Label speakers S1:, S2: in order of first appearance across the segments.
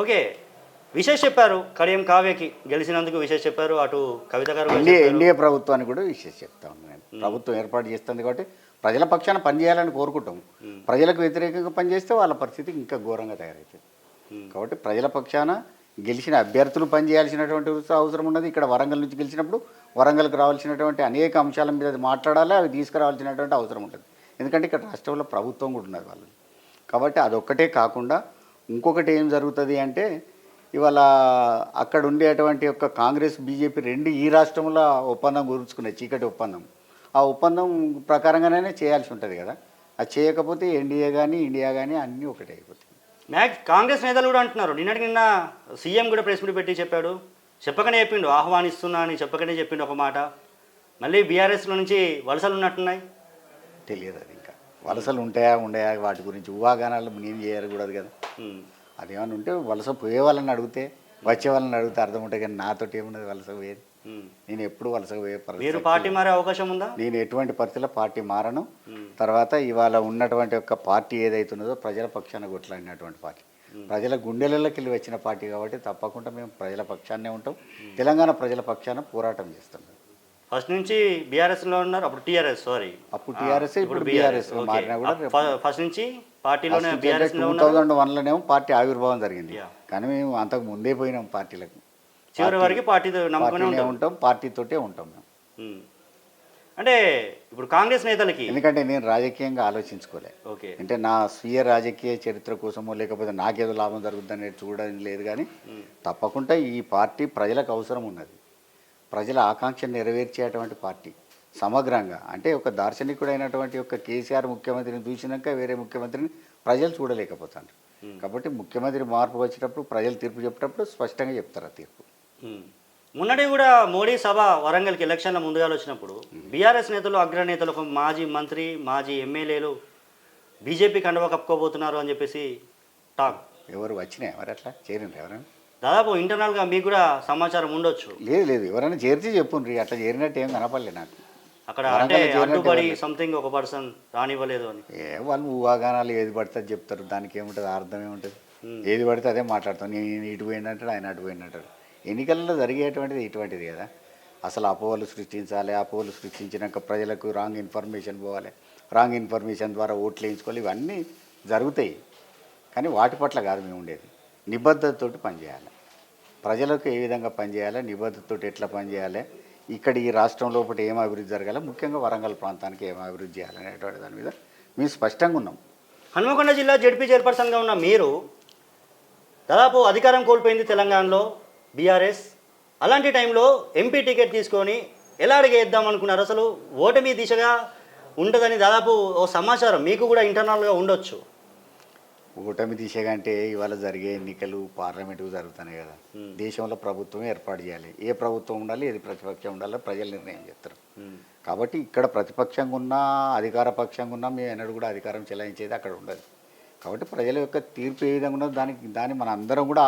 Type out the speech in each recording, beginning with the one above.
S1: Okay. Wishes చెప్పారు. Kadiyam కావ్యకి గెలిచినందుకు wishes చెప్పారు. అటు కవిత గారు కూడా చెప్పారు.
S2: ఎన్డీఏ ప్రభుత్వానికి కూడా విషయం చెప్తా ఉన్నాను నేను. ప్రభుత్వం ఏర్పాటు చేస్తుంది కాబట్టి ప్రజల పక్షాన పనిచేయాలని కోరుకుంటాం. ప్రజలకు వ్యతిరేకంగా పనిచేస్తే వాళ్ళ పరిస్థితి ఇంకా ఘోరంగా తయారవుతుంది. కాబట్టి ప్రజల పక్షాన గెలిచిన అభ్యర్థులు పనిచేయాల్సినటువంటి అవసరం ఉన్నది. ఇక్కడ వరంగల్ నుంచి గెలిచినప్పుడు వరంగల్కి రావాల్సినటువంటి అనేక అంశాల మీద మాట్లాడాలి, అవి తీసుకురావాల్సినటువంటి అవసరం ఉంటుంది. ఎందుకంటే ఇక్కడ రాష్ట్రంలో ప్రభుత్వం కూడా ఉన్నది వాళ్ళు. కాబట్టి అదొక్కటే కాకుండా ఇంకొకటి ఏం జరుగుతుంది అంటే, ఇవాళ అక్కడ ఉండేటువంటి యొక్క కాంగ్రెస్ బీజేపీ రెండు ఈ రాష్ట్రంలో ఒప్పందం కుదుర్చుకున్నాయి, చీకటి ఒప్పందం. ఆ ఒప్పందం ప్రకారంగానే చేయాల్సి ఉంటుంది కదా. అది చేయకపోతే ఎన్డీఏ కానీ ఇండియా కానీ అన్నీ ఒకటే అయిపోతాయి.
S1: కాంగ్రెస్ నేతలు కూడా అంటున్నారు. నిన్న సీఎం కూడా ప్రెస్ మీట్ పెట్టి చెప్పాడు. చెప్పకనే చెప్పిండు, ఆహ్వానిస్తున్నా అని చెప్పకనే చెప్పిండు ఒక మాట. మళ్ళీ బీఆర్ఎస్లో నుంచి వలసలు ఉన్నట్టున్నాయి.
S2: తెలియదు అది ఇంకా వలసలు ఉంటాయా ఉండయా వాటి గురించి ఊహాగానాలు నేను చేయకూడదు కదా. అదేమన్నా ఉంటే వలస పోయే వాళ్ళని అడిగితే, వచ్చే వాళ్ళని అడిగితే అర్థం ఉంటుంది. కానీ నాతోటి ఏమున్నది వలస పోయేది. నేను ఎప్పుడు వలస పోయే
S1: పరిస్థితి, పార్టీ మారే అవకాశం ఉందా?
S2: నేను ఎటువంటి పరిస్థితుల్లో పార్టీ మారను. తర్వాత ఇవాళ ఉన్నటువంటి యొక్క పార్టీ ఏదైతున్నదో ప్రజల పక్షాన కొట్లాడినటువంటి పార్టీ, ప్రజల గుండెలలోకి వెళ్ళి వచ్చిన పార్టీ కాబట్టి తప్పకుండా మేము ప్రజల పక్షాన్నే ఉంటాం. తెలంగాణ ప్రజల పక్షాన పోరాటం చేస్తాం.
S1: ఫస్ట్ నుంచి బీఆర్ఎస్లో ఉన్నారు, అప్పుడు టీఆర్ఎస్, సారీ
S2: అప్పుడు టీఆర్ఎస్, ఇప్పుడు బీఆర్ఎస్ మారినా కూడా
S1: ఫస్ట్ నుంచి పార్టీలోనే.
S2: 2001లోనేమో పార్టీ ఆవిర్భావం జరిగింది, కానీ మేము అంతకు ముందే పోయినాం పార్టీలకు.
S1: చివరి వరకు పార్టీతో నమ్ముకునే
S2: ఉంటాం, పార్టీతోటే ఉంటాం మేము.
S1: అంటే ఇప్పుడు కాంగ్రెస్ నేతలకి,
S2: ఎందుకంటే నేను రాజకీయంగా ఆలోచించుకోలే.
S1: ఓకే,
S2: అంటే నా స్వీయ రాజకీయ చరిత్ర కోసమో లేకపోతే నాకేదో లాభం జరుగుతుందని చూడడం లేదు. కానీ తప్పకుండా ఈ పార్టీ ప్రజలకు అవసరం ఉన్నది. ప్రజల ఆకాంక్షను నెరవేర్చేటువంటి పార్టీ సమగ్రంగా. అంటే ఒక దార్శనికుడైనటువంటి ఒక కేసీఆర్ ముఖ్యమంత్రిని చూసినాక వేరే ముఖ్యమంత్రిని ప్రజలు చూడలేకపోతారు. కాబట్టి ముఖ్యమంత్రి మార్పు వచ్చేటప్పుడు ప్రజలు తీర్పు చెప్పేటప్పుడు స్పష్టంగా చెప్తారు ఆ తీర్పు.
S1: మొన్నటి కూడా మోడీ సభ వరంగల్కి ఎలక్షన్ల ముందుగా వచ్చినప్పుడు బీఆర్ఎస్ నేతలు, అగ్రనేతలు, ఒక మాజీ మంత్రి, మాజీ ఎమ్మెల్యేలు బీజేపీ కండువా కప్పుకోబోతున్నారు అని చెప్పేసి టాక్.
S2: ఎవరు వచ్చినాయి? ఎవరు అట్లా చేరిండ్రు? ఎవరైనా
S1: దాదాపు ఇంటర్నల్గా మీకు కూడా సమాచారం ఉండొచ్చు.
S2: లేదు, ఎవరైనా చేర్చి చెప్పుండ్రి. అట్లా చేరినట్టు ఏం కనపడలే నాకు
S1: అక్కడ. అంటే అడ్డుపడి సంథింగ్ ఒక పర్సన్ రానివ్వలేదు అని
S2: వాళ్ళు ఊహాగానాలు ఏది పడితే చెప్తారు. దానికి ఏముంటుంది, అర్థం ఏముంటుంది? ఏది పడితే అదే మాట్లాడతాం. నేను ఇటు పోయినట్టాడు, ఆయన అటు పోయినట్టాడు. ఎన్నికల్లో జరిగేటువంటిది ఇటువంటిది కదా. అసలు అపోహలు సృష్టించాలి, అపోహలు సృష్టించినాక ప్రజలకు రాంగ్ ఇన్ఫర్మేషన్ పోవాలి, రాంగ్ ఇన్ఫర్మేషన్ ద్వారా ఓట్లు వేయించుకోవాలి. ఇవన్నీ జరుగుతాయి. కానీ వాటి పట్ల కాదు మేము ఉండేది. నిబద్ధతతోటి పనిచేయాలి. ప్రజలకు ఏ విధంగా పనిచేయాలి, నిబద్ధతతోటి ఎట్లా పనిచేయాలి, ఇక్కడ ఈ రాష్ట్రం లోపల ఏం అభివృద్ధి జరగాలి, ముఖ్యంగా వరంగల్ ప్రాంతానికి ఏం అభివృద్ధి చేయాలనేటువంటి దాని మీద మేము స్పష్టంగా ఉన్నాం.
S1: హన్మకొండ జిల్లా జడ్పీ చైర్పర్సన్గా ఉన్న మీరు దాదాపు అధికారం కోల్పోయింది తెలంగాణలో బీఆర్ఎస్. అలాంటి టైంలో ఎంపీ టికెట్ తీసుకొని ఎలా అడిగేద్దాం అనుకున్నారు? అసలు ఓటమి దిశగా ఉంటుందని దాదాపు ఓ సమాచారం మీకు కూడా ఇంటర్నల్గా ఉండొచ్చు.
S2: ఓటమి దిశగా అంటే ఇవాళ జరిగే ఎన్నికలు పార్లమెంటుకు జరుగుతున్నాయి కదా. దేశంలో ప్రభుత్వం ఏర్పాటు చేయాలి. ఏ ప్రభుత్వం ఉండాలి, ఏది ప్రతిపక్షం ఉండాలో ప్రజలు నిర్ణయం చేస్తారు. కాబట్టి ఇక్కడ ప్రతిపక్షంగా ఉన్నా అధికార పక్షంగా ఉన్నా మేము ఎన్నడూ కూడా అధికారం చెలాయించేది అక్కడ ఉండదు. కాబట్టి ప్రజల యొక్క తీర్పు ఏ విధంగా ఉన్నదో దాన్ని మన అందరం కూడా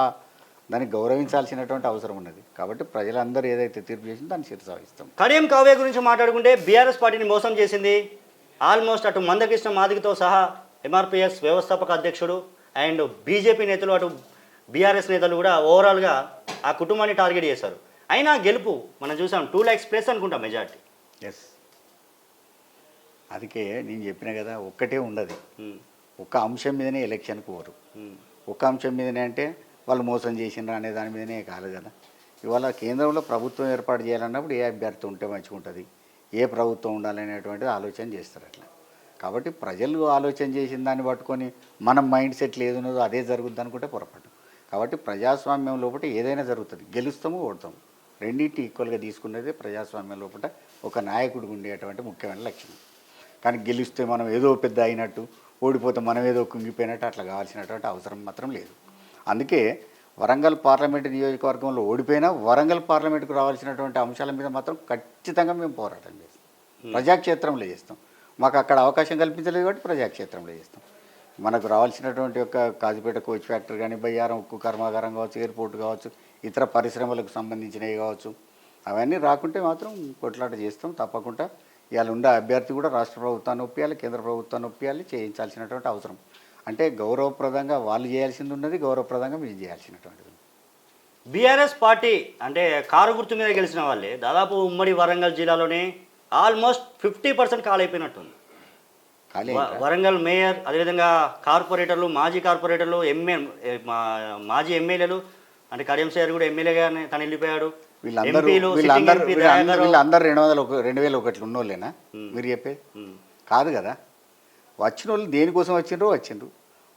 S2: దాన్ని గౌరవించాల్సినటువంటి అవసరం ఉన్నది. కాబట్టి ప్రజలందరూ ఏదైతే తీర్పు చేసిందో దాన్ని శిరసావహిస్తాం.
S1: కడియం కావ్య గురించి మాట్లాడుకుంటే బీఆర్ఎస్ పార్టీని మోసం చేసింది. ఆల్మోస్ట్ అటు మందకృష్ణ మాదిగతో సహా ఎంఆర్పిఎస్ వ్యవస్థాపక అధ్యక్షుడు అండ్ బీజేపీ నేతలు, అటు బీఆర్ఎస్ నేతలు కూడా ఓవరాల్గా ఆ కుటుంబాన్ని టార్గెట్ చేశారు. అయినా గెలుపు మనం చూసాం 2 lakhs ప్లస్ అనుకుంటాం మెజార్టీ.
S2: ఎస్, అందుకే నేను చెప్పిన కదా, ఒక్కటే ఉండదు. ఒక అంశం మీదనే ఎలక్షన్కి పోరు. ఒక అంశం మీదనే అంటే వాళ్ళు మోసం చేసినారు అనే దాని మీదనే కాదు కదా. ఇవాళ కేంద్రంలో ప్రభుత్వం ఏర్పాటు చేయాలన్నప్పుడు ఏ అభ్యర్థి ఉంటే మంచిగా ఉంటుంది, ఏ ప్రభుత్వం ఉండాలనేటువంటిది ఆలోచన చేస్తారు అట్లా. కాబట్టి ప్రజలు ఆలోచన చేసిన దాన్ని పట్టుకొని మనం మైండ్ సెట్ ఏదున్నదో అదే జరుగుద్ది అనుకుంటే పొరపాటు. కాబట్టి ప్రజాస్వామ్యం లోపల ఏదైనా జరుగుతుంది. గెలుస్తాము, ఓడతాము, రెండింటి ఈక్వల్గా తీసుకునేదే ప్రజాస్వామ్యం లోపల ఒక నాయకుడికి ఉండేటువంటి ముఖ్యమైన లక్షణం. కానీ గెలిస్తే మనం ఏదో పెద్ద అయినట్టు, ఓడిపోతే మనం ఏదో కుంగిపోయినట్టు అట్లా కావాల్సినటువంటి అవసరం మాత్రం లేదు. అందుకే వరంగల్ పార్లమెంటు నియోజకవర్గంలో ఓడిపోయినా వరంగల్ పార్లమెంటుకు రావాల్సినటువంటి అంశాల మీద మాత్రం ఖచ్చితంగా మేము పోరాటం చేస్తాం. ప్రజాక్షేత్రంలో చేస్తాం. మాకు అక్కడ అవకాశం కల్పించలేదు కాబట్టి ప్రజాక్షేత్రంలో చేస్తాం. మనకు రావాల్సినటువంటి యొక్క కాజీపేట కోచ్ ఫ్యాక్టరీ కానీ, బయ్యారం ఉక్కు కర్మాగారం కావచ్చు, ఎయిర్పోర్ట్ కావచ్చు, ఇతర పరిశ్రమలకు సంబంధించినవి కావచ్చు, అవన్నీ రాకుంటే మాత్రం కొట్లాట చేస్తాం. తప్పకుండా ఇవాళ ఉండే అభ్యర్థి కూడా రాష్ట్ర ప్రభుత్వాన్ని ఒప్పియాలి, కేంద్ర ప్రభుత్వాన్ని ఒప్పియాలి, చేయించాల్సినటువంటి అవసరం. అంటే గౌరవప్రదంగా వాళ్ళు చేయాల్సింది ఉన్నది, గౌరవప్రదంగా మేము చేయాల్సినటువంటిది.
S1: బీఆర్ఎస్ పార్టీ అంటే కారు గుర్తు మీద గెలిచిన వాళ్ళే దాదాపు ఉమ్మడి వరంగల్ జిల్లాలోనే ఆల్మోస్ట్ 50% కాలైపోయినట్టుంది.
S2: ఖాళీ
S1: వరంగల్ మేయర్, అదేవిధంగా కార్పొరేటర్లు, మాజీ కార్పొరేటర్లు, మాజీ ఎమ్మెల్యేలు, అంటే కడియం సార్ కూడా ఎమ్మెల్యేగానే తను వెళ్ళిపోయాడు.
S2: వీళ్ళందరూ 2001 ఉన్నోళ్ళేనా మీరు చెప్పేది? కాదు కదా. వచ్చిన వాళ్ళు దేనికోసం వచ్చిండ్రు.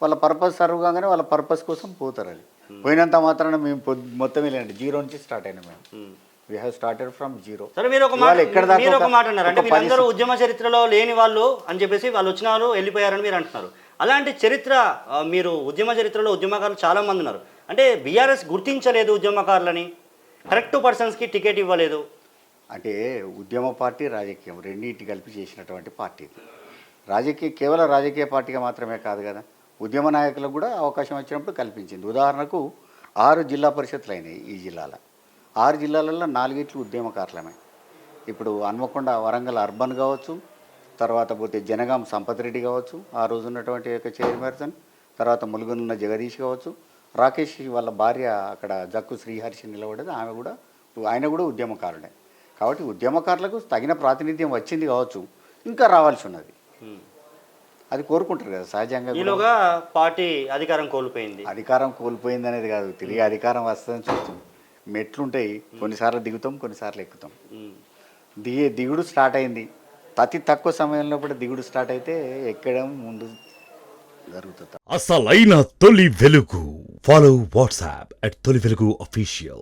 S2: వాళ్ళ పర్పస్ సర్వ్ కాగానే వాళ్ళ పర్పస్ కోసం పోతారు. అది పోయినంత మాత్రాన మేము మొత్తం వెళ్ళండి జీరో నుంచి స్టార్ట్ అయినా మేము. We have started from zero.
S1: సరే, మీరు ఒక మాట అన్నారు, అంటే వీళ్ళందరూ ఉద్యమ చరిత్రలో లేని వాళ్ళు అని చెప్పేసి వాళ్ళు వచ్చిన వాళ్ళు వెళ్ళిపోయారని మీరు అంటున్నారు. అలాంటి చరిత్ర మీరు ఉద్యమ చరిత్రలో ఉద్యమకారులు చాలా మంది ఉన్నారు. అంటే బీఆర్ఎస్ గుర్తించలేదు ఉద్యమకారులని, కరెక్ట్ పర్సన్స్కి టికెట్ ఇవ్వలేదు.
S2: అంటే ఉద్యమ పార్టీ, రాజకీయం రెండింటి కలిపి చేసినటువంటి పార్టీ. కేవలం రాజకీయ పార్టీగా మాత్రమే కాదు కదా, ఉద్యమ నాయకులకు కూడా అవకాశం వచ్చినప్పుడు కల్పించింది. ఉదాహరణకు 6 జిల్లా పరిషత్లు అయినాయి ఈ జిల్లాలో. 6 జిల్లాలలో 4 ఉద్యమకారులమే. ఇప్పుడు హన్మకొండ వరంగల్ అర్బన్ కావచ్చు, తర్వాత పోతే జనగాం సంపత్ రెడ్డి కావచ్చు, ఆ రోజు ఉన్నటువంటి యొక్క చైర్పర్సన్, తర్వాత ములుగునున్న జగదీష్ కావచ్చు, రాకేష్ వాళ్ళ భార్య అక్కడ జక్కు శ్రీహర్షి నిలబడేది, ఆయన కూడా ఉద్యమకారుడే. కాబట్టి ఉద్యమకారులకు తగిన ప్రాతినిధ్యం వచ్చింది కావచ్చు, ఇంకా రావాల్సి ఉన్నది. అది కోరుకుంటారు కదా సహజంగా.
S1: ఈలోగా పార్టీ అధికారం
S2: కోల్పోయింది అనేది కాదు, తిరిగి అధికారం వస్తుందని చూస్తాం. మెట్లుంటాయి, కొన్నిసార్లు దిగుతాం, కొన్నిసార్లు ఎక్కుతాం. దిగుడు స్టార్ట్ అయింది, అతి తక్కువ సమయంలో కూడా దిగుడు స్టార్ట్ అయితే ఎక్కడం ముందు జరుగుతుంది.
S3: అసలైన తొలి వెలుగు. ఫాలో వాట్సాప్ @తొలి వెలుగు official.